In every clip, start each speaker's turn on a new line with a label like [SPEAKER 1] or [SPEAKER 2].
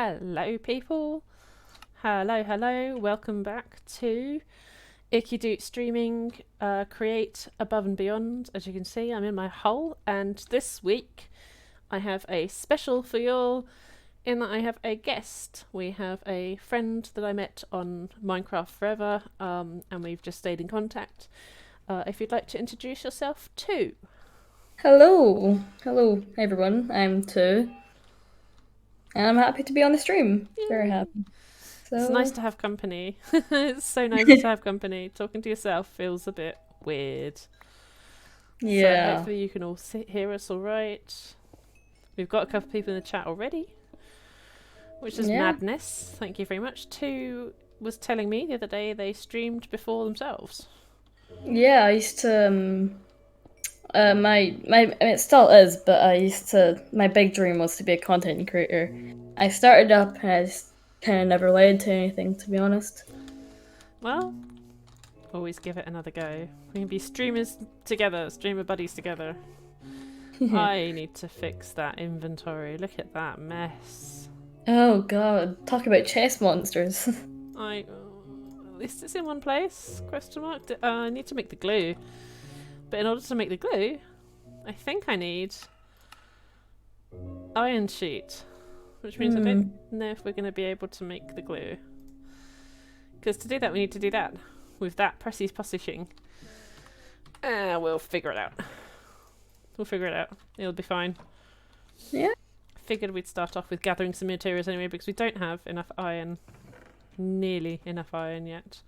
[SPEAKER 1] Hello, people. Hello. Welcome back to IkkyDoot streaming. Create above and beyond. As you can see, I'm in my hole, and this week I have a special for you all. In that I have a guest. We have a friend that I met on Minecraft Forever, and we've just stayed in contact. If you'd like to introduce yourself too.
[SPEAKER 2] Hello everyone. I'm Tu, and I'm happy to be on the stream. Very
[SPEAKER 1] Yay.
[SPEAKER 2] happy.
[SPEAKER 1] It's nice
[SPEAKER 2] So
[SPEAKER 1] to have company. It's so nice to have company. Talking to yourself feels a bit weird. So
[SPEAKER 2] yeah,
[SPEAKER 1] hopefully you can all hear us all right. We've got a couple of people in the chat already, which is
[SPEAKER 2] yeah,
[SPEAKER 1] madness. Thank you very much. Tu was telling me the other day they streamed before themselves.
[SPEAKER 2] yeah. I used to I mean, it still is, but my big dream was to be a content creator. I started up and I just kind of never led to anything, to be honest.
[SPEAKER 1] Well, always give it another go. We can be streamers together, streamer buddies together. I need to fix that inventory. Look at that mess.
[SPEAKER 2] Oh god, talk about chest monsters.
[SPEAKER 1] At least it's in one place? Question mark. I need to make the glue, but in order to make the glue, I think I need iron sheet, which means I don't know if we're going to be able to make the glue. Because to do that, we need to do that with that pressy pushing. We'll figure it out. It'll be fine.
[SPEAKER 2] Yeah.
[SPEAKER 1] Figured we'd start off with gathering some materials anyway, because we don't have enough iron. Nearly enough iron yet.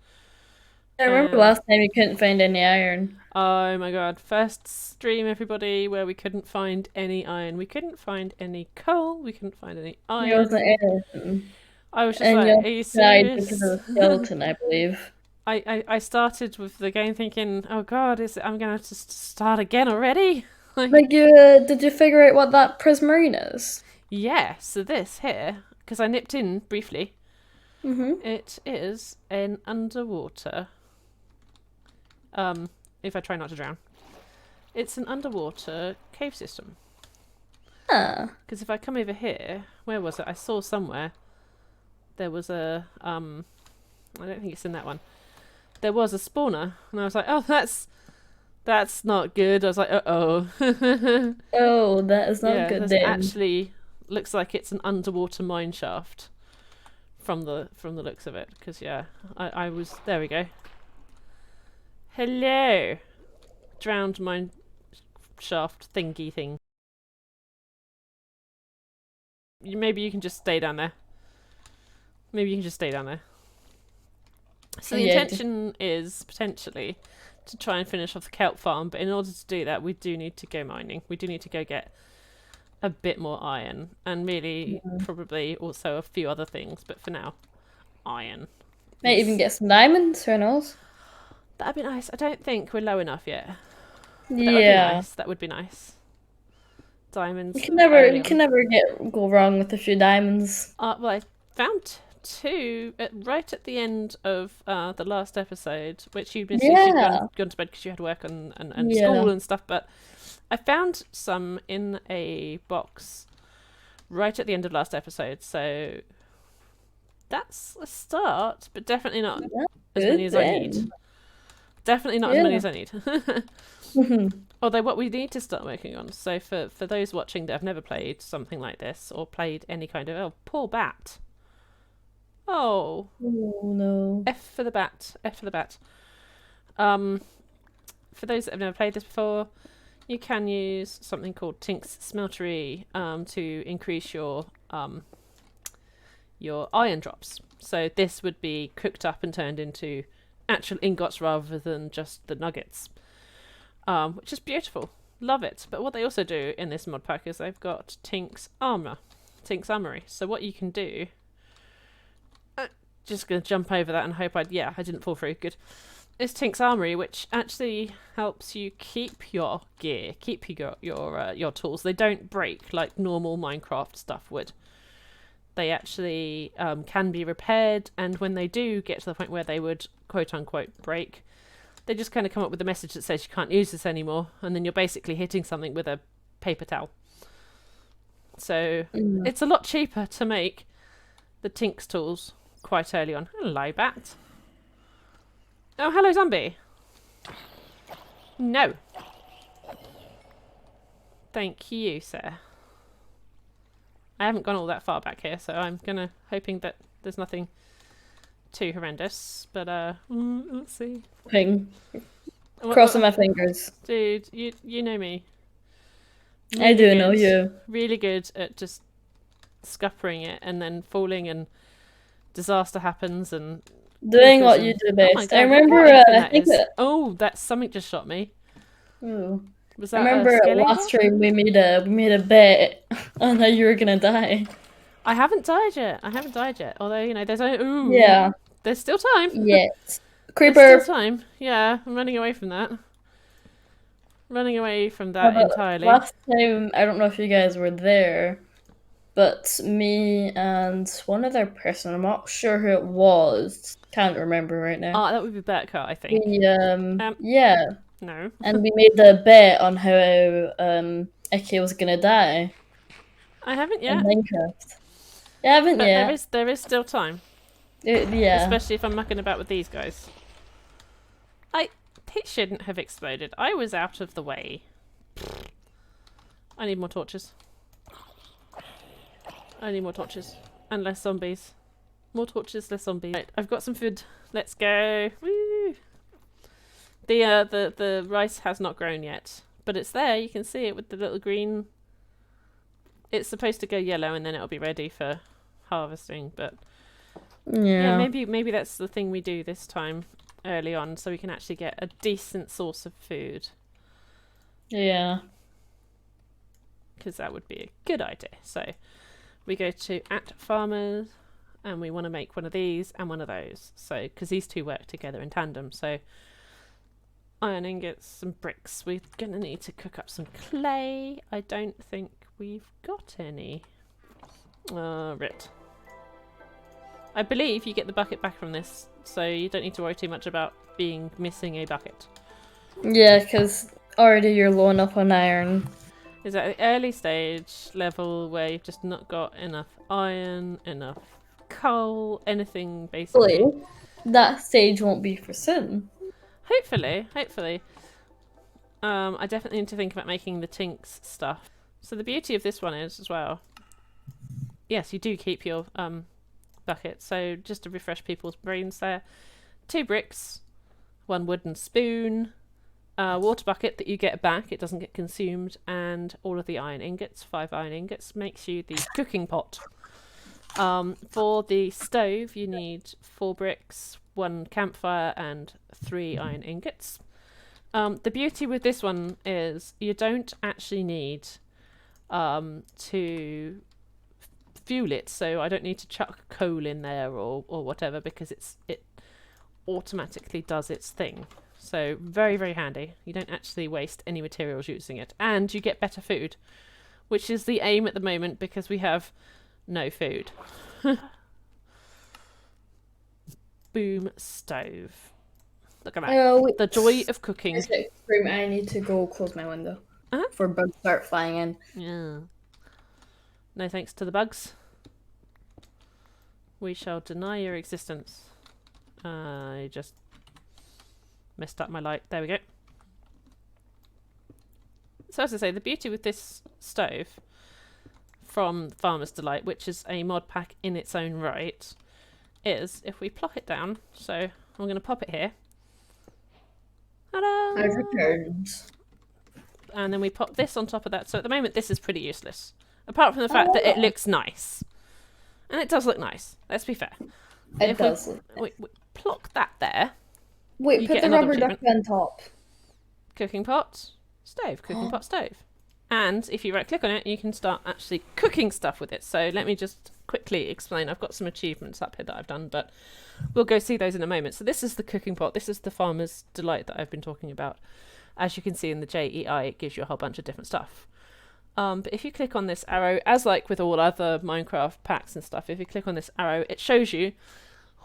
[SPEAKER 2] I remember last time you couldn't find any iron.
[SPEAKER 1] Oh my god. First stream, everybody, where we couldn't find any iron. We couldn't find any coal. We couldn't find any iron.
[SPEAKER 2] There wasn't anything.
[SPEAKER 1] I was just
[SPEAKER 2] And
[SPEAKER 1] like, are you serious?
[SPEAKER 2] because of the skeleton, I believe.
[SPEAKER 1] I started with the game thinking, oh god, I'm going to have to start again already?
[SPEAKER 2] Like, did you figure out what that prismarine is?
[SPEAKER 1] Yeah, so this here, because I nipped in briefly, it is an underwater, if I try not to drown, it's an underwater cave system. Because if I come over here, where was it? I saw somewhere, there was a, I don't think it's in that one, there was a spawner, and I was like, oh, that's not good. I was like, uh-oh.
[SPEAKER 2] Oh, that is not good then.
[SPEAKER 1] Actually looks like it's an underwater mine shaft from the looks of it. Because yeah, I was, there we go. Hello, drowned mine shaft thingy thing. Maybe you can just stay down there. So the intention is potentially to try and finish off the kelp farm, but in order to do that, we do need to go mining. We do need to go get a bit more iron, and really probably also a few other things, but for now, iron.
[SPEAKER 2] Might even get some diamonds, who knows?
[SPEAKER 1] That'd be nice. I don't think we're low enough yet. But
[SPEAKER 2] Yeah.
[SPEAKER 1] that would be nice. Diamonds.
[SPEAKER 2] You can never go wrong with a few diamonds.
[SPEAKER 1] Well, I found two right at the end of the last episode, which you missed. You'd gone to bed because you had work and school and stuff, but I found some in a box right at the end of last episode, so that's a start, but definitely not as many as I need. Definitely not as many as I need. Although what we need to start working on, so for those watching that have never played something like this, or played any kind of, poor bat. Oh
[SPEAKER 2] no.
[SPEAKER 1] F for the bat. For those that have never played this before, you can use something called Tinks smeltery to increase your iron drops. So this would be cooked up and turned into actual ingots rather than just the nuggets, which is beautiful. Love it. But what they also do in this mod pack is they've got Tinks Armory. So what you can do, just gonna jump over that and hope I didn't fall through. Good. It's Tinks Armory, which actually helps you keep your gear, keep your tools. They don't break like normal Minecraft stuff would. They actually can be repaired, and when they do get to the point where they would quote unquote break, they just kind of come up with a message that says you can't use this anymore, and then you're basically hitting something with a paper towel. So it's a lot cheaper to make the Tinks tools quite early on. Hello, bat. Oh, hello, zombie. No. Thank you, sir. I haven't gone all that far back here, so I'm hoping that there's nothing too horrendous. But let's see.
[SPEAKER 2] Crossing my fingers.
[SPEAKER 1] Dude, you know me.
[SPEAKER 2] Really I do know you.
[SPEAKER 1] Really good at just scuppering it and then falling, and disaster happens and
[SPEAKER 2] doing what you do best. Oh God, I remember. I think
[SPEAKER 1] that's something just shot me.
[SPEAKER 2] Ooh. Was that I remember last stream we made a bet on how you were gonna die.
[SPEAKER 1] I haven't died yet. Although there's there's still time.
[SPEAKER 2] Yes. Creeper.
[SPEAKER 1] There's still time. Yeah, I'm running away from that. Entirely.
[SPEAKER 2] Last time, I don't know if you guys were there, but me and one other person, I'm not sure who it was, can't remember right now.
[SPEAKER 1] Oh, that would be Becca, I think.
[SPEAKER 2] Yeah.
[SPEAKER 1] No.
[SPEAKER 2] And we made the bet on how Ikky was gonna die.
[SPEAKER 1] I haven't yet.
[SPEAKER 2] In Minecraft. You haven't yet.
[SPEAKER 1] There is still time.
[SPEAKER 2] Yeah.
[SPEAKER 1] Especially if I'm mucking about with these guys. It shouldn't have exploded. I was out of the way. I need more torches. And less zombies. More torches, less zombies. Right, I've got some food. Let's go. Woo! The rice has not grown yet, but it's there. You can see it with the little green. It's supposed to go yellow and then it'll be ready for harvesting. But yeah, maybe that's the thing we do this time early on, so we can actually get a decent source of food.
[SPEAKER 2] Yeah,
[SPEAKER 1] because that would be a good idea. So we go to @farmers, and we want to make one of these and one of those. So because these two work together in tandem. So iron ingots, some bricks. We're gonna need to cook up some clay. I don't think we've got any. Rit. I believe you get the bucket back from this, so you don't need to worry too much about missing a bucket.
[SPEAKER 2] Yeah, because already you're low enough on iron.
[SPEAKER 1] Is that the early stage level where you've just not got enough iron, enough coal, anything basically?
[SPEAKER 2] Hopefully, that stage won't be for soon.
[SPEAKER 1] Hopefully. I definitely need to think about making the Tinks stuff. So the beauty of this one is as well, yes, you do keep your bucket. So just to refresh people's brains there, 2 bricks, 1 wooden spoon, a water bucket that you get back, it doesn't get consumed, and all of the iron ingots, 5 iron ingots, makes you the cooking pot. For the stove, you need 4 bricks, 1 campfire, and 3 iron ingots. The beauty with this one is you don't actually need to fuel it, so I don't need to chuck coal in there or whatever, because it automatically does its thing. So very, very handy. You don't actually waste any materials using it, and you get better food, which is the aim at the moment because we have no food. Boom stove. Look at that. The joy of cooking.
[SPEAKER 2] I need to go close my window before bugs start flying in.
[SPEAKER 1] Yeah. No thanks to the bugs. We shall deny your existence. I just messed up my light. There we go. So as I say, the beauty with this stove from Farmer's Delight, which is a mod pack in its own right, is if we plop it down. So I'm going to pop it here. Ta-da!
[SPEAKER 2] I've returned.
[SPEAKER 1] And then we pop this on top of that. So at the moment, this is pretty useless. Apart from the fact that it looks nice. And it does look nice. Let's be fair.
[SPEAKER 2] It does.
[SPEAKER 1] We plop that there.
[SPEAKER 2] Wait, put the rubber duck on top.
[SPEAKER 1] Cooking pot, stove. Cooking pot, stove. And if you right click on it, you can start actually cooking stuff with it. So let me just quickly explain. I've got some achievements up here that I've done, but we'll go see those in a moment. So this is the cooking pot. This is the Farmer's Delight that I've been talking about. As you can see in the JEI, it gives you a whole bunch of different stuff. But if you click on this arrow, as like with all other Minecraft packs and stuff, if you click on this arrow, it shows you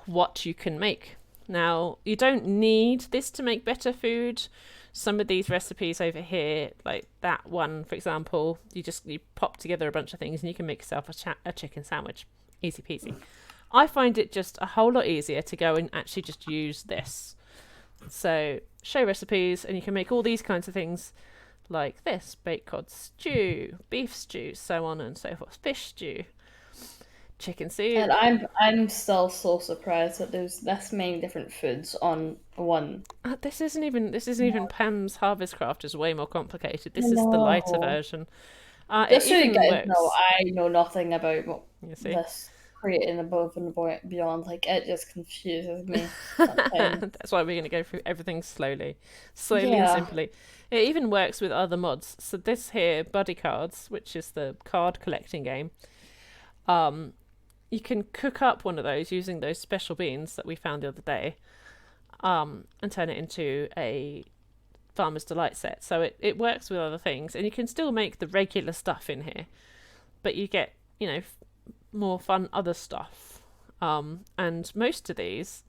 [SPEAKER 1] what you can make. Now, you don't need this to make better food. Some of these recipes over here, like that one, for example, you pop together a bunch of things and you can make yourself a chicken sandwich. Easy peasy. I find it just a whole lot easier to go and actually just use this. So show recipes, and you can make all these kinds of things like this: baked cod stew, beef stew, so on and so forth, fish stew, chicken soup.
[SPEAKER 2] And I'm still so surprised that there's this many different foods on one.
[SPEAKER 1] This isn't even Pam's Harvest Craft. Is way more complicated. This is the lighter version.
[SPEAKER 2] Just so you guys
[SPEAKER 1] works.
[SPEAKER 2] know, I know nothing about
[SPEAKER 1] You see?
[SPEAKER 2] this creating above and beyond. Like, it just confuses me.
[SPEAKER 1] That's why we're going to go through everything slowly and simply. It even works with other mods. So this here, Buddy Cards, which is the card collecting game, you can cook up one of those using those special beans that we found the other day, and turn it into a Farmer's Delight set. So it works with other things, and you can still make the regular stuff in here, but you get, more fun other stuff. And most of these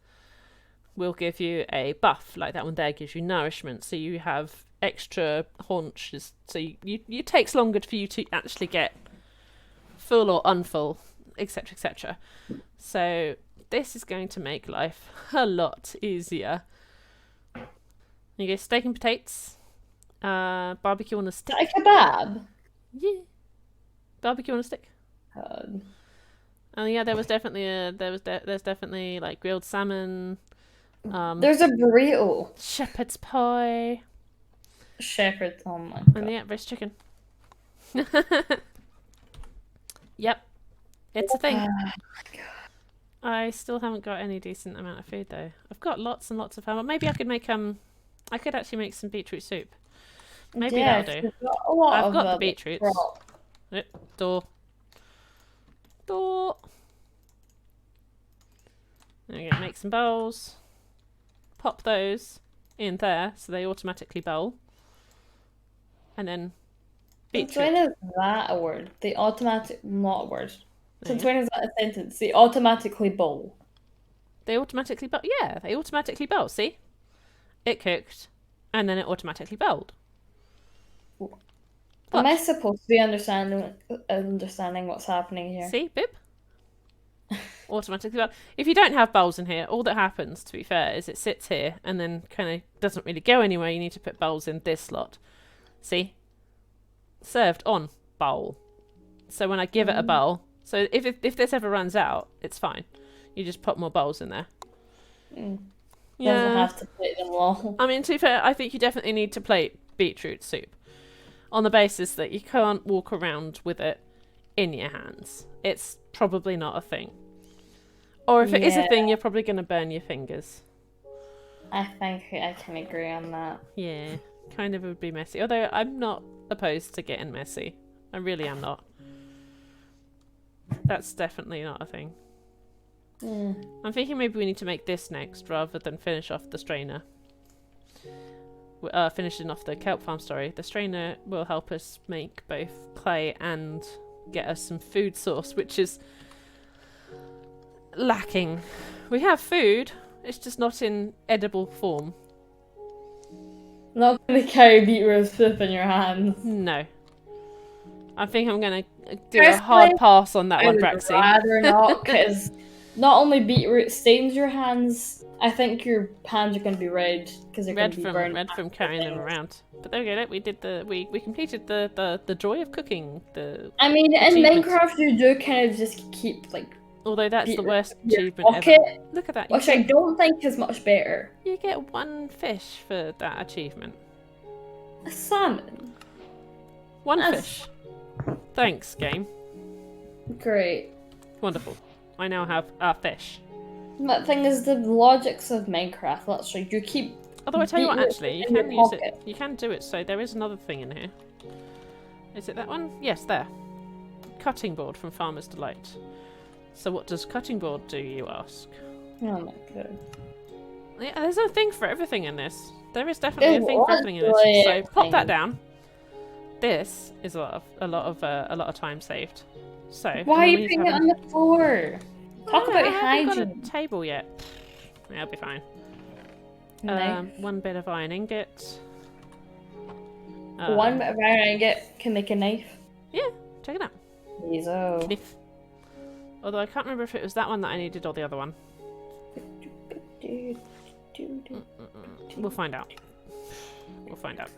[SPEAKER 1] will give you a buff, like that one there gives you nourishment, so you have extra haunches, so you takes longer for you to actually get full or unfull, etc, etc. So this is going to make life a lot easier. You get steak and potatoes, barbecue on a stick.
[SPEAKER 2] Like a kebab?
[SPEAKER 1] Yeah, barbecue on a stick. Oh yeah, there was definitely there's definitely like grilled salmon.
[SPEAKER 2] There's a burrito.
[SPEAKER 1] Shepherd's pie.
[SPEAKER 2] Shepherd's, oh my god.
[SPEAKER 1] And yeah, roast chicken. Yep, it's a thing.
[SPEAKER 2] Oh my god.
[SPEAKER 1] I still haven't got any decent amount of food though. I've got lots and lots of ham. Maybe I could make I could actually make some beetroot soup. Maybe that'll do. I've got the beetroots. Door. There you go, make some bowls. Pop those in there so they automatically bowl. And then beetroot.
[SPEAKER 2] Since when is that a word? The automatic, not a word. Since when is that a sentence? They automatically bowl.
[SPEAKER 1] They automatically bowl. Yeah, they automatically bowl. See? It cooked and then it automatically bowled.
[SPEAKER 2] Am I supposed to be understanding what's happening here?
[SPEAKER 1] See, Bib? Automatically bowl. If you don't have bowls in here, all that happens, to be fair, is it sits here and then kind of doesn't really go anywhere. You need to put bowls in this slot. See? Served on bowl. So when I give it a bowl, so if this ever runs out, it's fine. You just put more bowls in there.
[SPEAKER 2] Yeah. Doesn't have to plate them all.
[SPEAKER 1] I mean, to be fair, I think you definitely need to plate beetroot soup. On the basis that you can't walk around with it in your hands. It's probably not a thing. Or if it is a thing, you're probably going to burn your fingers.
[SPEAKER 2] I think I can agree on that.
[SPEAKER 1] Yeah, kind of would be messy. Although I'm not opposed to getting messy. I really am not. That's definitely not a thing. I'm thinking maybe we need to make this next rather than finish off the strainer. Finishing off the kelp farm story. The strainer will help us make both clay and get us some food source, which is lacking. We have food, it's just not in edible form.
[SPEAKER 2] Not gonna carry beetroot soup in your hands.
[SPEAKER 1] No. I think I'm gonna do a hard pass on that one, Braxy.
[SPEAKER 2] I'd rather not, because not only beetroot stains your hands, I think your hands are going to be red because they're going to be burned.
[SPEAKER 1] Red from carrying them around. But there we go. We completed the joy of cooking.
[SPEAKER 2] I mean, in Minecraft you do kind of just keep like.
[SPEAKER 1] Although that's the worst achievement
[SPEAKER 2] ever.
[SPEAKER 1] Look at that.
[SPEAKER 2] Which I don't think is much better.
[SPEAKER 1] You get one fish for that achievement.
[SPEAKER 2] A salmon.
[SPEAKER 1] One fish. Thanks, game.
[SPEAKER 2] Great.
[SPEAKER 1] Wonderful. I now have a fish.
[SPEAKER 2] That thing is the logics of Minecraft. That's like you keep.
[SPEAKER 1] Although I tell you what, actually, you can use it. You can do it. So there is another thing in here. Is it that one? Yes, there. Cutting board from Farmer's Delight. So what does cutting board do, you ask?
[SPEAKER 2] Oh my god.
[SPEAKER 1] Yeah, there's a thing for everything in this. There is definitely a thing for everything in this. So pop that down. This is a lot of time saved. So
[SPEAKER 2] why are you putting it on the floor? Talk about hygiene. I haven't
[SPEAKER 1] got a table yet. Yeah, I'll be fine.
[SPEAKER 2] Nice.
[SPEAKER 1] One bit of iron ingot.
[SPEAKER 2] One bit of iron ingot can make a knife.
[SPEAKER 1] Yeah, check it out.
[SPEAKER 2] Eezo.
[SPEAKER 1] Knife. Although I can't remember if it was that one that I needed or the other one. We'll find out. We'll find out.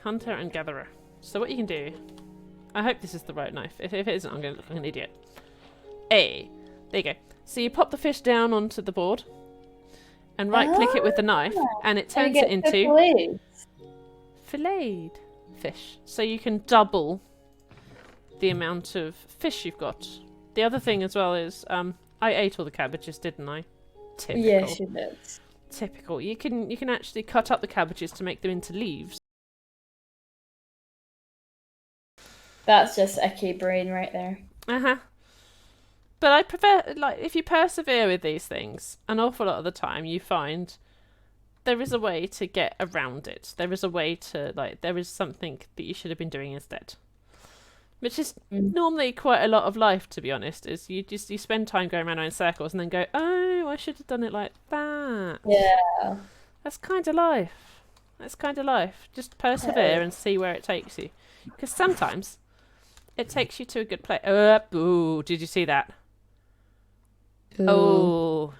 [SPEAKER 1] Hunter and gatherer. So what you can do... I hope this is the right knife. If it isn't, I'm going to look like an idiot. There you go. So you pop the fish down onto the board and right-click it with the knife, and it turns it into filleted fish. So you can double the amount of fish you've got. The other thing as well is, I ate all the cabbages, didn't I? Typical.
[SPEAKER 2] Yes, you did.
[SPEAKER 1] Typical. You can actually cut up the cabbages to make them into leaves.
[SPEAKER 2] That's just icky brain right there.
[SPEAKER 1] But I prefer, like, if you persevere with these things, an awful lot of the time you find there is a way to get around it. There is a way to, like, there is something that you should have been doing instead. Which is normally quite a lot of life, to be honest, is you spend time going around in circles and then go, oh, I should have done it like that.
[SPEAKER 2] Yeah.
[SPEAKER 1] That's kind of life. That's kind of life. Just persevere and see where it takes you. Because sometimes it takes you to a good place. Ooh, did you see that?
[SPEAKER 2] Ooh.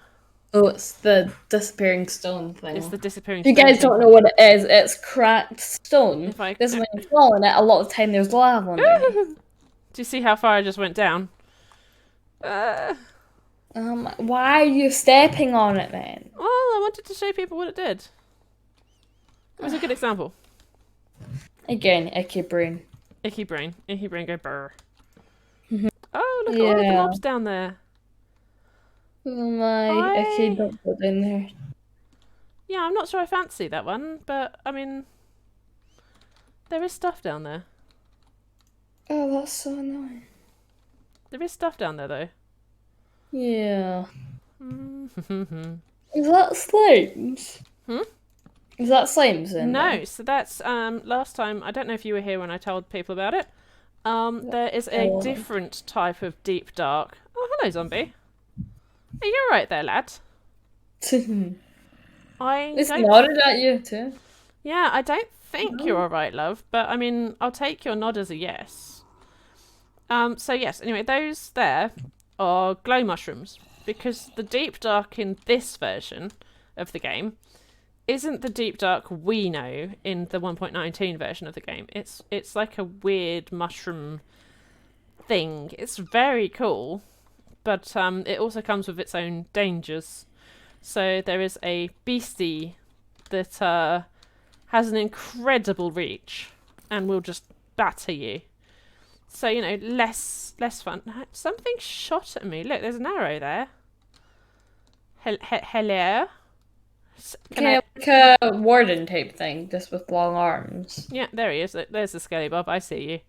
[SPEAKER 2] Oh, it's the disappearing stone thing.
[SPEAKER 1] It's the disappearing
[SPEAKER 2] stone. If you guys don't know what it is, it's cracked stone. Because when you fall in it, a lot of the time there's lava underneath.
[SPEAKER 1] Do you see how far I just went down?
[SPEAKER 2] Why are you stepping on it then?
[SPEAKER 1] Well, I wanted to show people what it did. It was a good example.
[SPEAKER 2] Again, icky brain.
[SPEAKER 1] Icky brain. Icky brain go brr. Oh, look at all the mobs down there.
[SPEAKER 2] Oh my, icky don't put in there.
[SPEAKER 1] Yeah, I'm not sure I fancy that one, but I mean, there is stuff down there.
[SPEAKER 2] Oh, that's so annoying.
[SPEAKER 1] There is stuff down there, though.
[SPEAKER 2] Yeah. Is that slimes? Is that slimes in there?
[SPEAKER 1] No, so that's, last time, I don't know if you were here when I told people about it. There is a different type of deep dark. Oh, hello, zombie. Are you alright there, lad?
[SPEAKER 2] It's nodded at you, too.
[SPEAKER 1] Yeah, I don't think you're alright, love, but I mean, I'll take your nod as a yes. So yes, anyway, those there are glow mushrooms, because the deep dark in this version of the game isn't the deep dark we know in the 1.19 version of the game. It's like a weird mushroom thing. It's very cool, but it also comes with its own dangers. So there is a beastie that has an incredible reach and will just batter you. So, you know, less fun. Something shot at me. Look, there's an arrow there. Hello?
[SPEAKER 2] Like a warden type thing, just with long arms.
[SPEAKER 1] Yeah, there he is. There's the Skelly Bob. I see you.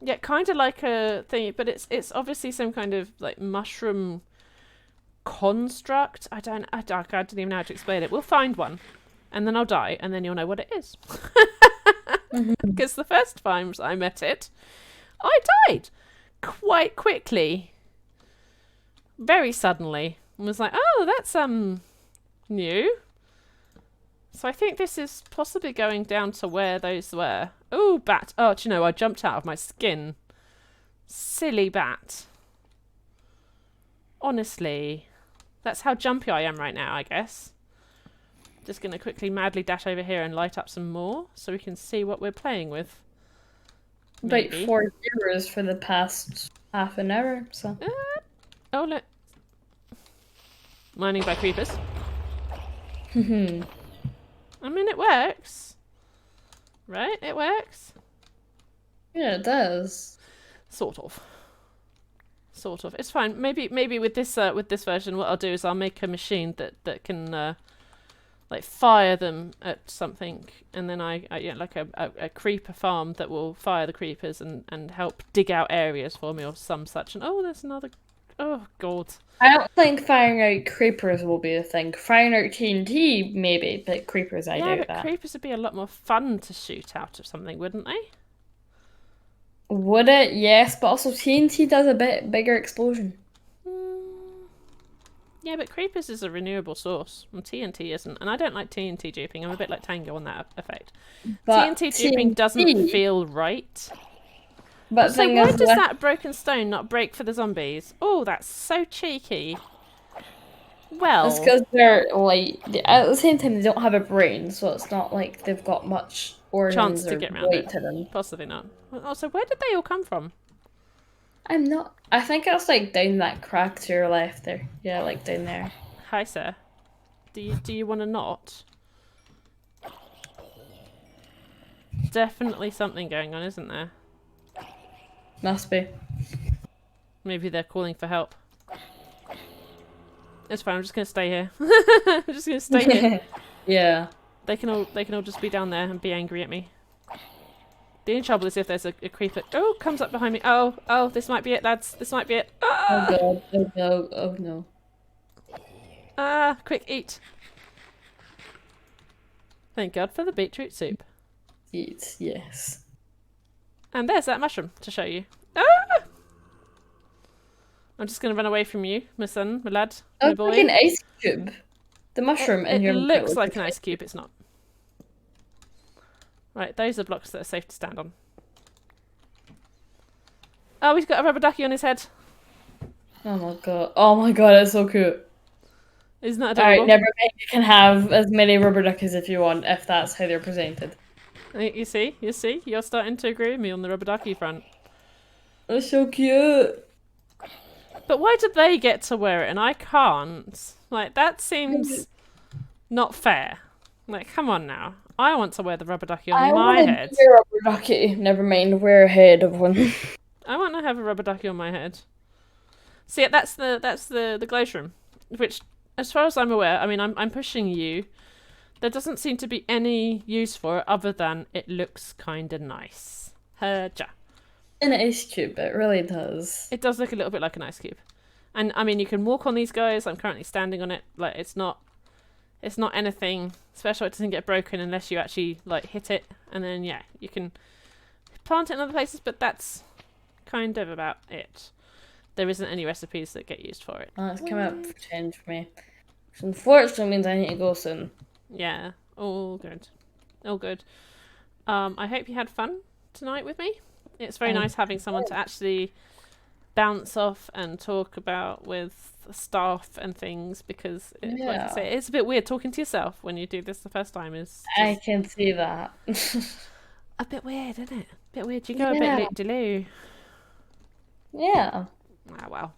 [SPEAKER 1] Yeah, kind of like a thing, but it's obviously some kind of like mushroom construct. I don't even know how to explain it. We'll find one, and then I'll die, and then you'll know what it is. Because the first times I met it, I died quite quickly, very suddenly, and was like, "Oh, that's new." So I think this is possibly going down to where those were. Oh, bat! Oh, do you know? I jumped out of my skin. Silly bat. Honestly, that's how jumpy I am right now, I guess. Just going to quickly madly dash over here and light up some more so we can see what we're playing with.
[SPEAKER 2] About 4 viewers for the past half an hour, so.
[SPEAKER 1] Oh, look. Mining by creepers. I mean, it works. Right? It works.
[SPEAKER 2] Yeah, it does.
[SPEAKER 1] Sort of. It's fine. Maybe with this version, what I'll do is I'll make a machine that can like fire them at something, and then I like a creeper farm that will fire the creepers and help dig out areas for me or some such. And oh, there's another. Oh god.
[SPEAKER 2] I don't think firing out creepers will be a thing. Firing out TNT maybe, but creepers I doubt that.
[SPEAKER 1] Yeah, but creepers would be a lot more fun to shoot out of something, wouldn't they?
[SPEAKER 2] Would it? Yes, but also TNT does a bit bigger explosion.
[SPEAKER 1] Yeah, but creepers is a renewable source, and TNT isn't. And I don't like TNT duping. I'm a bit like Tango on that effect. But TNT duping doesn't feel right.
[SPEAKER 2] But
[SPEAKER 1] so why does that broken stone not break for the zombies? Oh, that's so cheeky. Well,
[SPEAKER 2] it's because they're like at the same time they don't have a brain, so it's not like they've got much organs
[SPEAKER 1] chance to
[SPEAKER 2] or
[SPEAKER 1] get around
[SPEAKER 2] weight
[SPEAKER 1] it.
[SPEAKER 2] to them.
[SPEAKER 1] Possibly not. Also, where did they all come from?
[SPEAKER 2] I'm not. I think it's like down that crack to your left there. Yeah, like down there.
[SPEAKER 1] Hi, sir. Do you want a knot? Definitely something going on, isn't there?
[SPEAKER 2] Must be.
[SPEAKER 1] Maybe they're calling for help. It's fine. I'm just gonna stay here. I'm just gonna stay here.
[SPEAKER 2] Yeah.
[SPEAKER 1] They can all just be down there and be angry at me. The only trouble is if there's a creeper. Oh, comes up behind me. Oh, this might be it, lads. This might be it. Ah!
[SPEAKER 2] Oh god. Oh no. Oh no.
[SPEAKER 1] Ah, quick, eat. Thank God for the beetroot soup.
[SPEAKER 2] Eat. Yes.
[SPEAKER 1] And there's that mushroom to show you. Ah! I'm just going to run away from you, my son, my lad, my boy.
[SPEAKER 2] Like an ice cube. The mushroom in your.
[SPEAKER 1] It looks like an ice cube. It's not. Right, those are blocks that are safe to stand on. Oh, he's got a rubber ducky on his head.
[SPEAKER 2] Oh my god. Oh my god, that's so cute.
[SPEAKER 1] Isn't that adorable?
[SPEAKER 2] Alright, never mind. You can have as many rubber duckies if you want, if that's how they're presented.
[SPEAKER 1] You see? You're starting to agree with me on the rubber ducky front.
[SPEAKER 2] That's so cute.
[SPEAKER 1] But why do they get to wear it and I can't? Like, that seems not fair. Like, come on now. I want to wear the rubber ducky on my head.
[SPEAKER 2] I want a rubber ducky. Never mind, wear a head of one.
[SPEAKER 1] I want to have a rubber ducky on my head. See, that's the glaze room, which, as far as I'm aware, I mean, I'm pushing you. There doesn't seem to be any use for it other than it looks kind of nice. Herja.
[SPEAKER 2] An ice cube, it really does.
[SPEAKER 1] It does look a little bit like an ice cube. And, I mean, you can walk on these guys. I'm currently standing on it. Like, it's not anything special. It doesn't get broken unless you actually, like, hit it. And then, yeah, you can plant it in other places, but that's kind of about it. There isn't any recipes that get used for it.
[SPEAKER 2] Oh, it's come out for 10 for me. Which unfortunately means I need to go soon.
[SPEAKER 1] Yeah, all good. All good. I hope you had fun tonight with me. It's very nice having someone to actually bounce off and talk about with staff and things because, like I say, it's a bit weird talking to yourself when you do this the first time.
[SPEAKER 2] I can see that.
[SPEAKER 1] A bit weird, isn't it? A bit weird. You go a bit loop-de-loo.
[SPEAKER 2] Yeah.
[SPEAKER 1] Ah, well.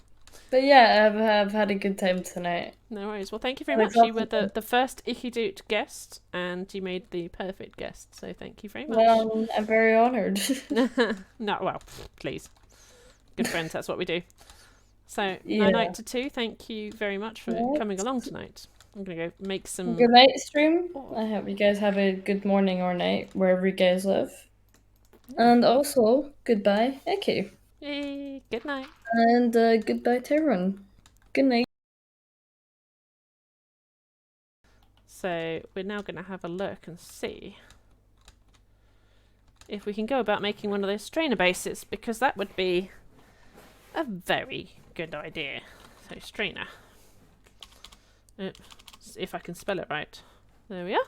[SPEAKER 2] But yeah, I've had a good time tonight.
[SPEAKER 1] No worries. Well, thank you very much. You were the first IkkyDoot guest, and you made the perfect guest. So thank you very much.
[SPEAKER 2] Well, I'm very honoured.
[SPEAKER 1] No, well, please. Good friends, that's what we do. So, night to 2, thank you very much for coming along tonight. I'm going to go make some...
[SPEAKER 2] Good night, stream. I hope you guys have a good morning or night, wherever you guys live. And also, goodbye, Ikky.
[SPEAKER 1] Yay, good night.
[SPEAKER 2] And goodbye to everyone. Good night.
[SPEAKER 1] So, we're now going to have a look and see if we can go about making one of those strainer bases, because that would be a very good idea. So, strainer. If I can spell it right. There we are.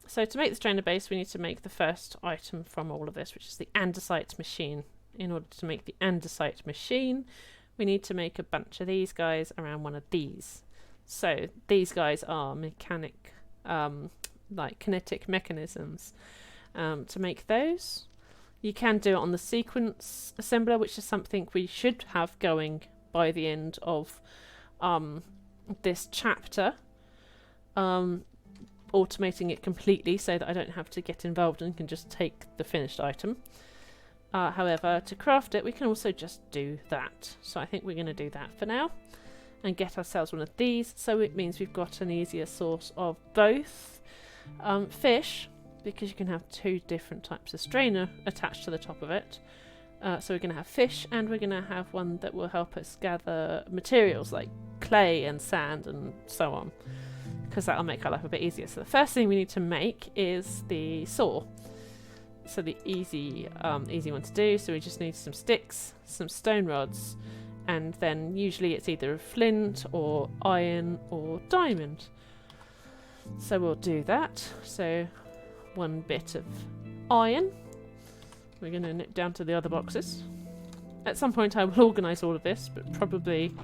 [SPEAKER 1] So, to make the strainer base, we need to make the first item from all of this, which is the andesite machine. In order to make the andesite machine, we need to make a bunch of these guys around one of these. So these guys are mechanic, like kinetic mechanisms. To make those, you can do it on the sequence assembler, which is something we should have going by the end of this chapter. Automating it completely so that I don't have to get involved and can just take the finished item. However, to craft it, we can also just do that. So I think we're going to do that for now and get ourselves one of these. So it means we've got an easier source of both fish, because you can have 2 different types of strainer attached to the top of it. So we're going to have fish, and we're going to have one that will help us gather materials like clay and sand and so on, because that'll make our life a bit easier. So the first thing we need to make is the saw. So the easy one to do. So we just need some sticks, some stone rods, and then usually it's either a flint or iron or diamond. So we'll do that. So 1 bit of iron, We're going to nip down to the other boxes. At some point I will organise all of this, but probably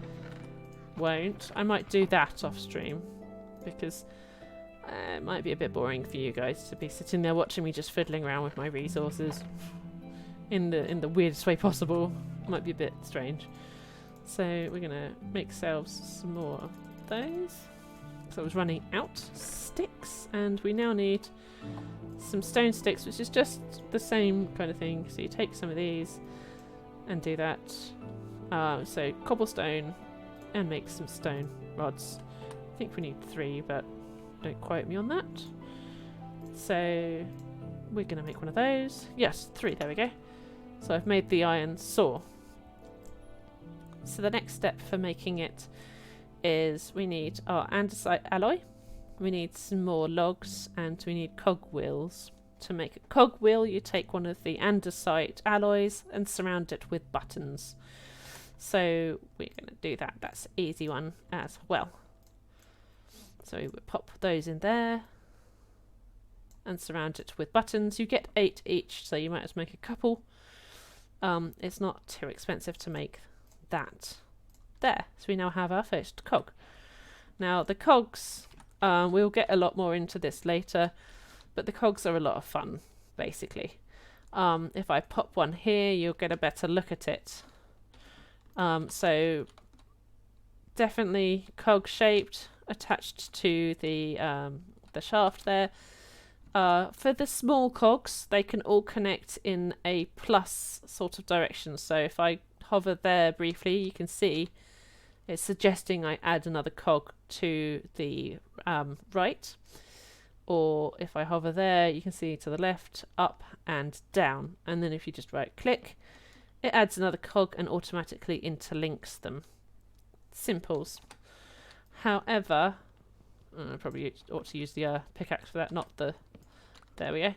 [SPEAKER 1] won't. I might do that off stream, because it might be a bit boring for you guys to be sitting there watching me just fiddling around with my resources in the weirdest way possible. It might be a bit strange. So we're going to make ourselves some more of those. So I was running out sticks, and we now need some stone sticks, which is just the same kind of thing. So you take some of these and do that. So cobblestone, and make some stone rods. I think we need 3, but don't quote me on that. So we're going to make one of those. Yes, 3, there we go. So I've made the iron saw. So the next step for making it is we need our andesite alloy, we need some more logs, and we need cogwheels. To make a cogwheel, you take one of the andesite alloys and surround it with buttons. So we're going to do that. That's an easy one as well. So we would pop those in there and surround it with buttons. You get 8 each, so you might as well make a couple. It's not too expensive to make that. There, so we now have our first cog. Now the cogs, we'll get a lot more into this later, but the cogs are a lot of fun, basically. If I pop one here, you'll get a better look at it. So definitely cog shaped, attached to the shaft there. For the small cogs, they can all connect in a plus sort of direction. So if I hover there briefly, you can see it's suggesting I add another cog to the right. Or if I hover there, you can see to the left, up and down. And then if you just right click, it adds another cog and automatically interlinks them. Simples. However, I probably ought to use the pickaxe for that, not the... There we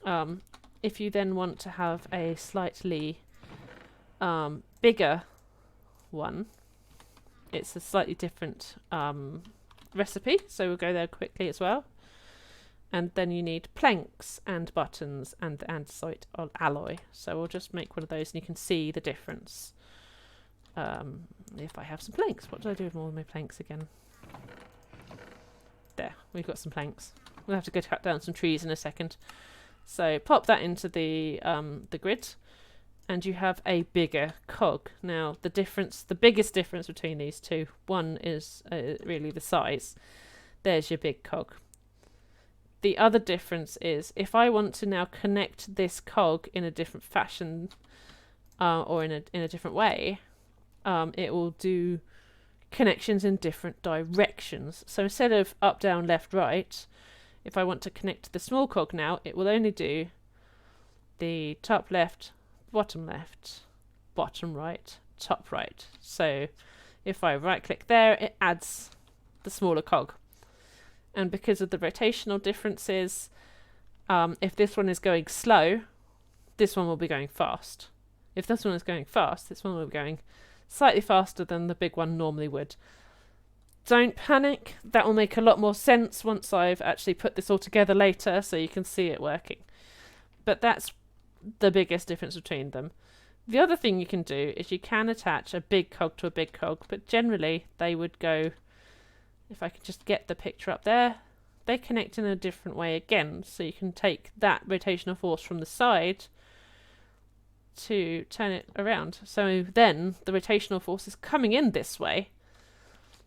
[SPEAKER 1] go. If you then want to have a slightly bigger one, it's a slightly different recipe, so we'll go there quickly as well. And then you need planks and buttons and the andesite alloy. So we'll just make one of those, and you can see the difference. If I have some planks, what do I do with all of my planks again? There, we've got some planks. We'll have to go cut down some trees in a second. So pop that into the grid, and you have a bigger cog. Now the biggest difference between these two, one is really the size. There's your big cog. The other difference is if I want to now connect this cog in a different fashion, or in a different way, it will do connections in different directions. So instead of up, down, left, right, if I want to connect the small cog now, it will only do the top left, bottom right, top right. So if I right click there, it adds the smaller cog. And because of the rotational differences, if this one is going slow, this one will be going fast. If this one is going fast, this one will be going slightly faster than the big one normally would. Don't panic, that will make a lot more sense once I've actually put this all together later, so you can see it working. But that's the biggest difference between them. The other thing you can do is you can attach a big cog to a big cog, but generally they would go, if I can just get the picture up there, they connect in a different way again. So you can take that rotational force from the side to turn it around. So then the rotational force is coming in this way,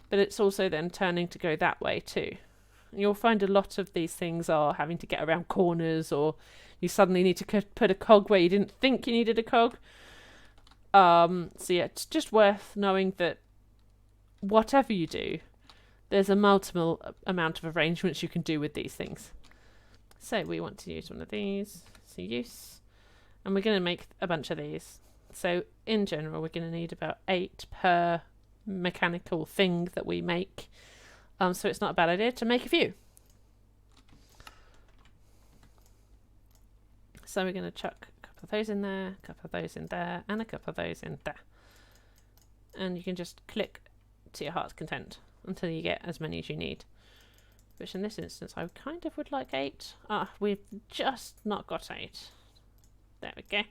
[SPEAKER 1] but it's also then turning to go that way too. And you'll find a lot of these things are having to get around corners, or you suddenly need to put a cog where you didn't think you needed a cog. So yeah, it's just worth knowing that whatever you do, there's a multiple amount of arrangements you can do with these things. So we want to use one of these, so use, and we're going to make a bunch of these. So in general, we're going to need about 8 per mechanical thing that we make. So it's not a bad idea to make a few. So we're going to chuck a couple of those in there, a couple of those in there, and a couple of those in there. And you can just click to your heart's content until you get as many as you need. Which in this instance, I kind of would like 8. We've just not got 8. There we go.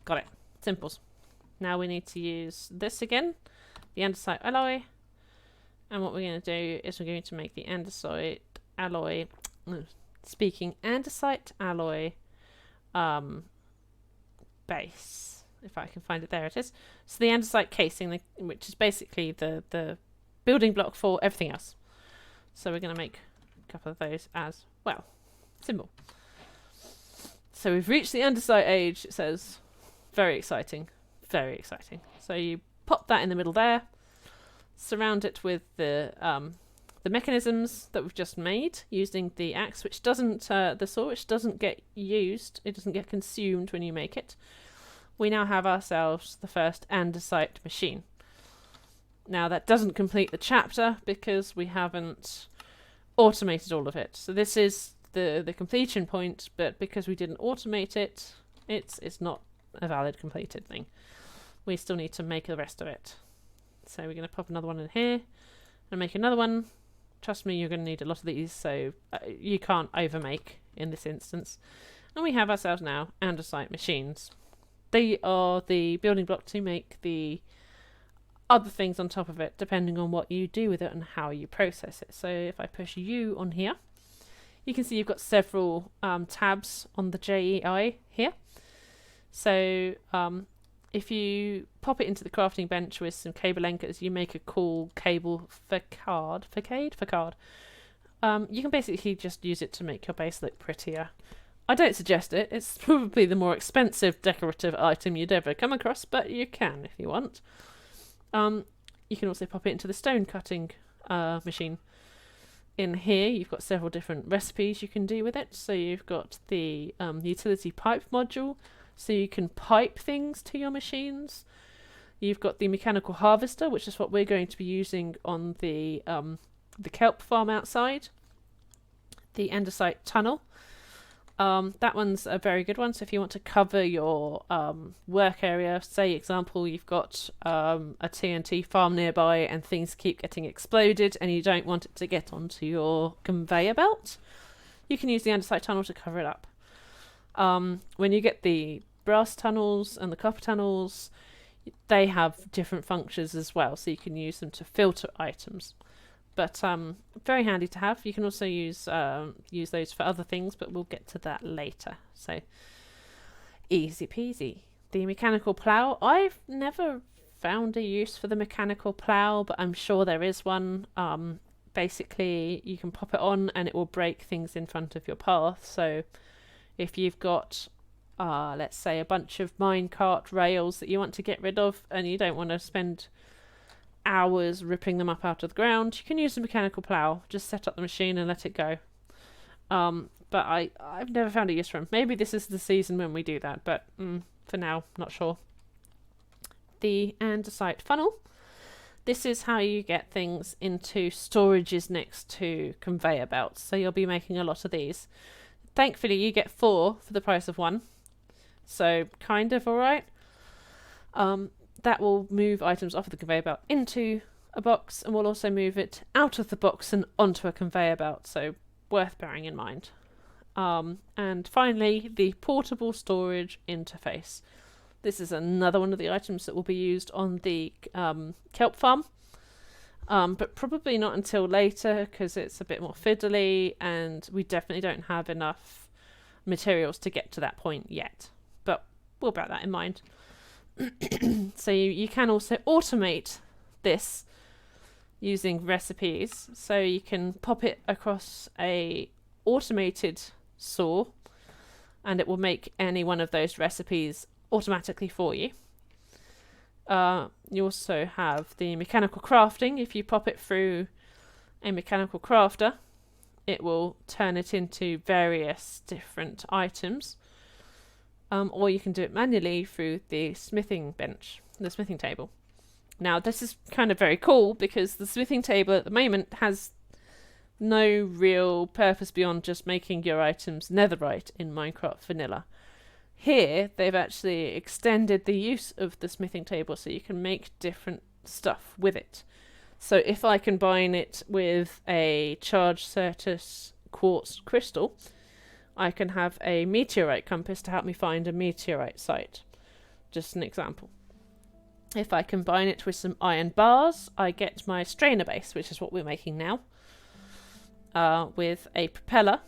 [SPEAKER 1] Got it. Simples. Now we need to use this again, the andesite alloy. And what we're going to do is we're going to make the andesite alloy, andesite alloy base. If I can find it, there it is. So the andesite casing, which is basically the building block for everything else. So we're going to make a couple of those as well. Simple. So we've reached the andesite age, it says. Very exciting. Very exciting. So you pop that in the middle there. Surround it with the mechanisms that we've just made using the axe, which doesn't, the saw, which doesn't get used. It doesn't get consumed when you make it. We now have ourselves the first andesite machine. Now that doesn't complete the chapter because we haven't automated all of it. So this is the completion point, but because we didn't automate it, it's not a valid completed thing. We still need to make the rest of it. So we're going to pop another one in here and make another one. Trust me, you're going to need a lot of these, so you can't overmake in this instance. And we have ourselves now andesite machines. They are the building block to make the other things on top of it, depending on what you do with it and how you process it. So if I push U on here, you can see you've got several tabs on the JEI here. So if you pop it into the crafting bench with some cable anchors, you make a cool cable facade. You can basically just use it to make your base look prettier. I don't suggest it. It's probably the more expensive decorative item you'd ever come across, but you can if you want. You can also pop it into the stone cutting machine. In here, you've got several different recipes you can do with it. So you've got the utility pipe module, so you can pipe things to your machines. You've got the mechanical harvester, which is what we're going to be using on the kelp farm outside. The andesite tunnel. That one's a very good one. So if you want to cover your work area, say example, you've got a TNT farm nearby and things keep getting exploded and you don't want it to get onto your conveyor belt, you can use the andesite tunnel to cover it up. When you get the brass tunnels and the copper tunnels, they have different functions as well, so you can use them to filter items. But very handy to have. You can also use those for other things, but we'll get to that later. So easy peasy. The mechanical plough. I've never found a use for the mechanical plough, but I'm sure there is one. Basically, you can pop it on and it will break things in front of your path. So if you've got, let's say, a bunch of minecart rails that you want to get rid of and you don't want to spend hours ripping them up out of the ground, you can use the mechanical plough. Just set up the machine and let it go. But I've never found a use for them. Maybe this is the season when we do that, but for now, not sure. The andesite funnel. This is how you get things into storages next to conveyor belts. So you'll be making a lot of these. Thankfully, you get 4 for the price of 1. So kind of alright. That will move items off of the conveyor belt into a box, and will also move it out of the box and onto a conveyor belt, so worth bearing in mind. And finally, the portable storage interface. This is another one of the items that will be used on the kelp farm, but probably not until later because it's a bit more fiddly and we definitely don't have enough materials to get to that point yet, but we'll bear that in mind. So you can also automate this using recipes. So you can pop it across a automated saw and it will make any one of those recipes automatically for you. You also have the mechanical crafting. If you pop it through a mechanical crafter, it will turn it into various different items. Or you can do it manually through the smithing bench, the smithing table. Now, this is kind of very cool because the smithing table at the moment has no real purpose beyond just making your items netherite in Minecraft Vanilla. Here, they've actually extended the use of the smithing table so you can make different stuff with it. So if I combine it with a charged Certus quartz crystal, I can have a meteorite compass to help me find a meteorite site. Just an example. If I combine it with some iron bars, I get my strainer base, which is what we're making now, with a propeller,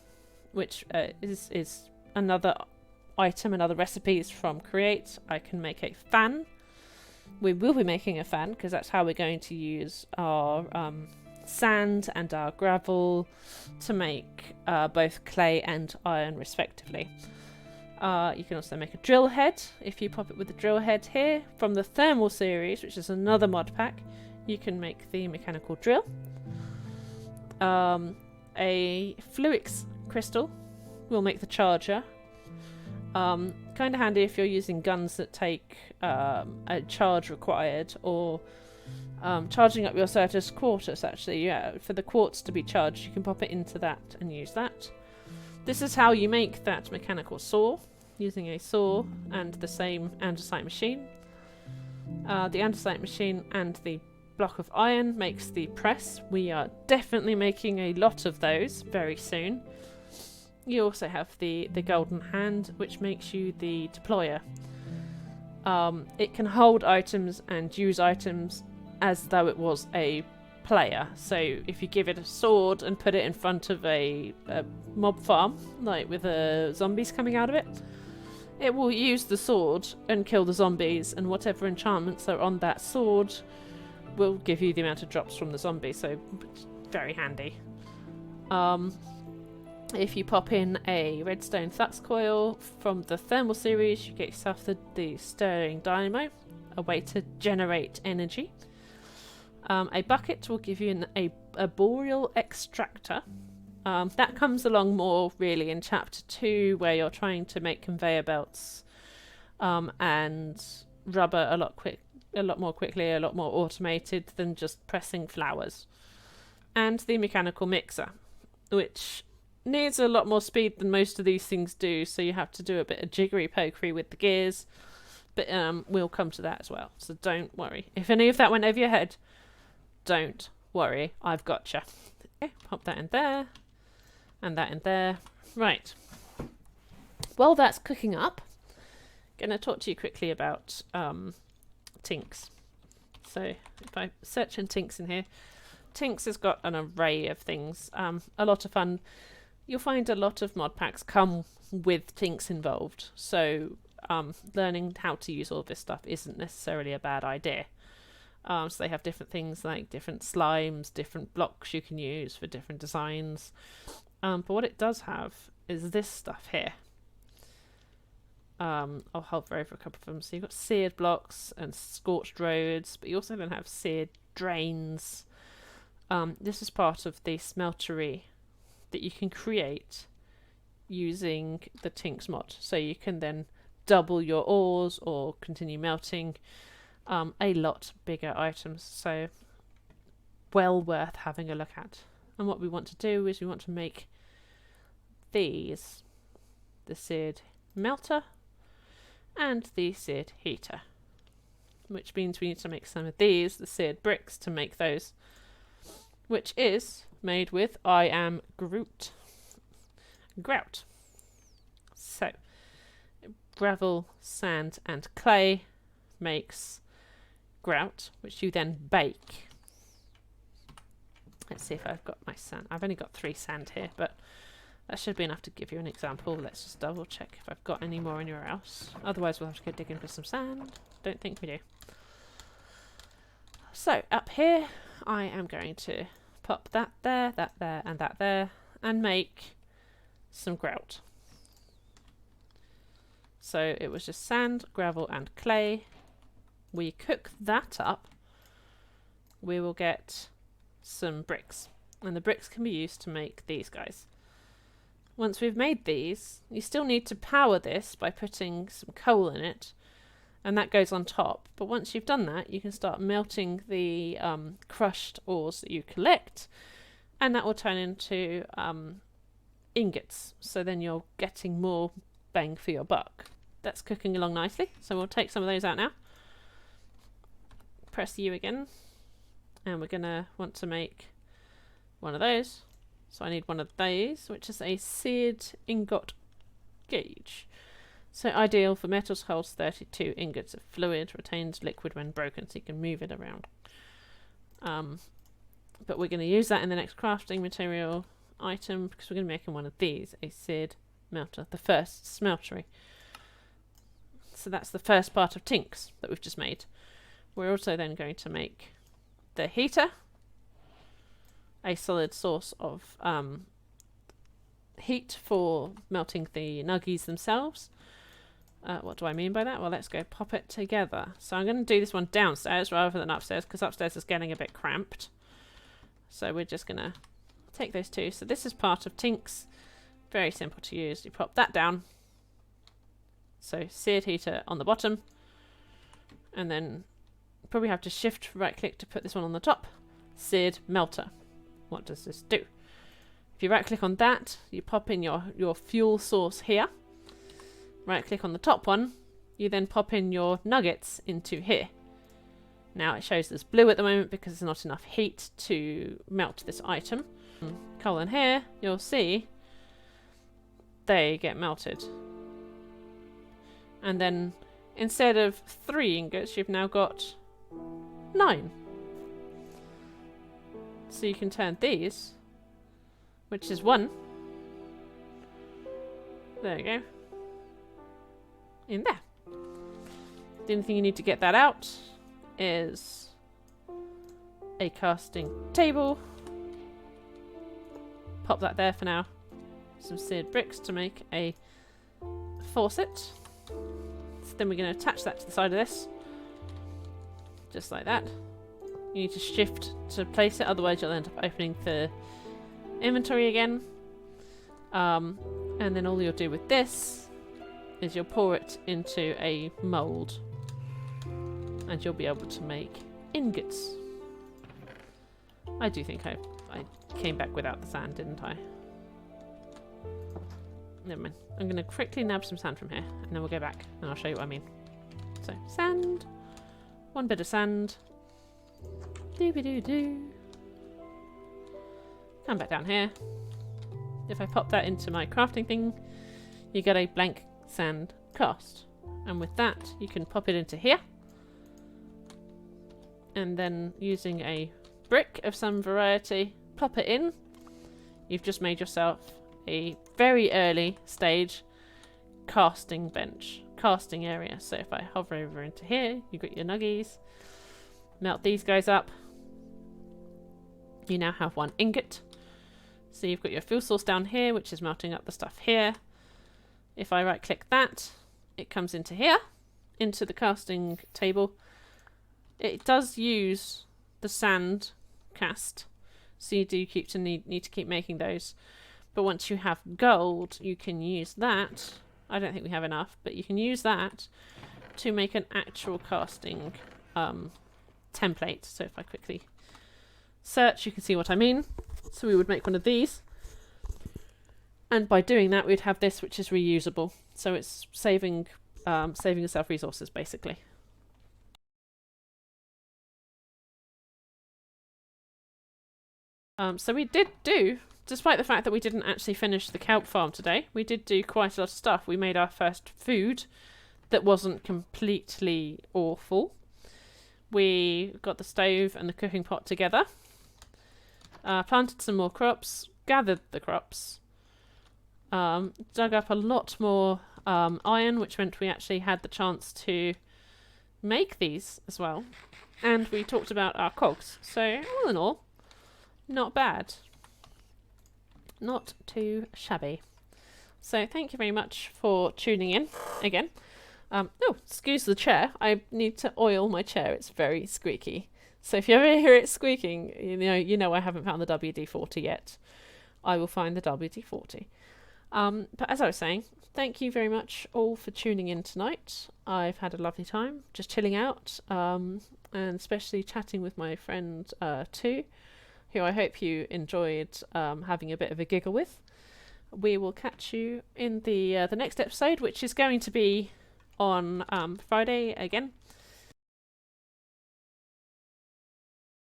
[SPEAKER 1] which is another item, another recipes from Create. I can make a fan. We will be making a fan because that's how we're going to use our sand and our gravel to make both clay and iron respectively. You can also make a drill head if you pop it with the drill head here. From the thermal series, which is another mod pack, you can make the mechanical drill. A fluix crystal will make the charger. Kind of handy if you're using guns that take a charge required, or charging up your Certus Quartus, actually. Yeah, for the quartz to be charged, you can pop it into that and use that. This is how you make that mechanical saw, using a saw and the same andesite machine. The andesite machine and the block of iron makes the press. We are definitely making a lot of those very soon. You also have the golden hand, which makes you the deployer. It can hold items and use items as though it was a player. So if you give it a sword and put it in front of a mob farm, like with zombies coming out of it, it will use the sword and kill the zombies, and whatever enchantments are on that sword will give you the amount of drops from the zombie, so very handy. If you pop in a redstone flux coil from the thermal series, you get yourself the stirring dynamo, a way to generate energy. A bucket will give you a boreal extractor. That comes along more really in chapter 2, where you're trying to make conveyor belts and rubber a lot more quickly, a lot more automated than just pressing flowers. And the mechanical mixer, which needs a lot more speed than most of these things do, so you have to do a bit of jiggery pokery with the gears, but we'll come to that as well, so don't worry. If any of that went over your head, don't worry, I've gotcha. Okay, pop that in there, and that in there. Right. While that's cooking up, I'm going to talk to you quickly about Tinks. So if I search in Tinks in here, Tinks has got an array of things, a lot of fun. You'll find a lot of mod packs come with Tinks involved, so learning how to use all this stuff isn't necessarily a bad idea. So they have different things like different slimes, different blocks you can use for different designs. But what it does have is this stuff here. I'll hover over a couple of them. So you've got seared blocks and scorched roads, but you also then have seared drains. This is part of the smeltery that you can create using the Tinks mod. So you can then double your ores or continue melting a lot bigger items. So well worth having a look at. And what we want to do is we want to make these, the seared melter and the seared heater, which means we need to make some of these, the seared bricks, to make those, which is made with I am Groot. Grout. So gravel, sand and clay makes grout, which you then bake. Let's see if I've got my sand. I've only got 3 sand here, but that should be enough to give you an example. Let's just double check if I've got any more anywhere else. Otherwise we'll have to go digging for some sand. Don't think we do. So up here I am going to pop that there, and that there, and make some grout. So it was just sand, gravel and clay. We cook that up, we will get some bricks, and the bricks can be used to make these guys. Once we've made these, you still need to power this by putting some coal in it, and that goes on top. But once you've done that, you can start melting the crushed ores that you collect, and that will turn into ingots. So then you're getting more bang for your buck. That's cooking along nicely, so we'll take some of those out now. Press U again, and we're gonna want to make one of those. So I need one of those, which is a seared ingot gauge. So ideal for metals, holds 32 ingots of fluid, retains liquid when broken, so you can move it around. But we're going to use that in the next crafting material item because we're going to be making one of these, a seared melter, the first smeltery. So that's the first part of Tinks that we've just made. We're also then going to make the heater, a solid source of heat for melting the nuggies themselves. What do I mean by that? Well, let's go pop it together. So I'm going to do this one downstairs rather than upstairs because upstairs is getting a bit cramped. So we're just going to take those two. So this is part of Tinks. Very simple to use. You pop that down. So seared heater on the bottom. And then probably have to shift right click to put this one on the top. Seared melter. What does this do? If you right click on that, you pop in your fuel source here. Right click on the top one, you then pop in your nuggets into here. Now it shows there's blue at the moment because there's not enough heat to melt this item. Colon here, you'll see they get melted. And then instead of 3 ingots, you've now got 9. So you can turn these, which is 1. There you go. In there. The only thing you need to get that out is a casting table. Pop that there for now. Some seared bricks to make a faucet. So then we're going to attach that to the side of this. Just like that. You need to shift to place it, otherwise you'll end up opening the inventory again. And then all you'll do with this is you'll pour it into a mould and you'll be able to make ingots. I do think I came back without the sand, didn't I? Never mind. I'm going to quickly nab some sand from here and then we'll go back and I'll show you what I mean. So, sand. 1 bit of sand. Doo-be-doo-doo. Come back down here. If I pop that into my crafting thing, you get a blank sand cast. And with that, you can pop it into here. And then using a brick of some variety, plop it in. You've just made yourself a very early stage casting bench, casting area. So if I hover over into here, you've got your nuggies. Melt these guys up. You now have 1 ingot. So you've got your fuel source down here, which is melting up the stuff here. If I right click that, it comes into here, into the casting table. It does use the sand cast, so you do need to keep making those. But once you have gold, you can use that. I don't think we have enough, but you can use that to make an actual casting template. So if I quickly search, you can see what I mean. So we would make one of these. And by doing that, we'd have this, which is reusable. So it's saving yourself resources, basically. So we did do, despite the fact that we didn't actually finish the kelp farm today, we did do quite a lot of stuff. We made our first food that wasn't completely awful. We got the stove and the cooking pot together. Planted some more crops, gathered the crops. Dug up a lot more iron, which meant we actually had the chance to make these as well. And we talked about our cogs. So, all in all, not bad. Not too shabby. So, thank you very much for tuning in again. Oh, excuse the chair. I need to oil my chair. It's very squeaky. So, if you ever hear it squeaking, you know I haven't found the WD-40 yet. I will find the WD-40. But as I was saying, thank you very much all for tuning in tonight. I've had a lovely time just chilling out, and especially chatting with my friend too, who I hope you enjoyed having a bit of a giggle with. We will catch you in the next episode, which is going to be on Friday again.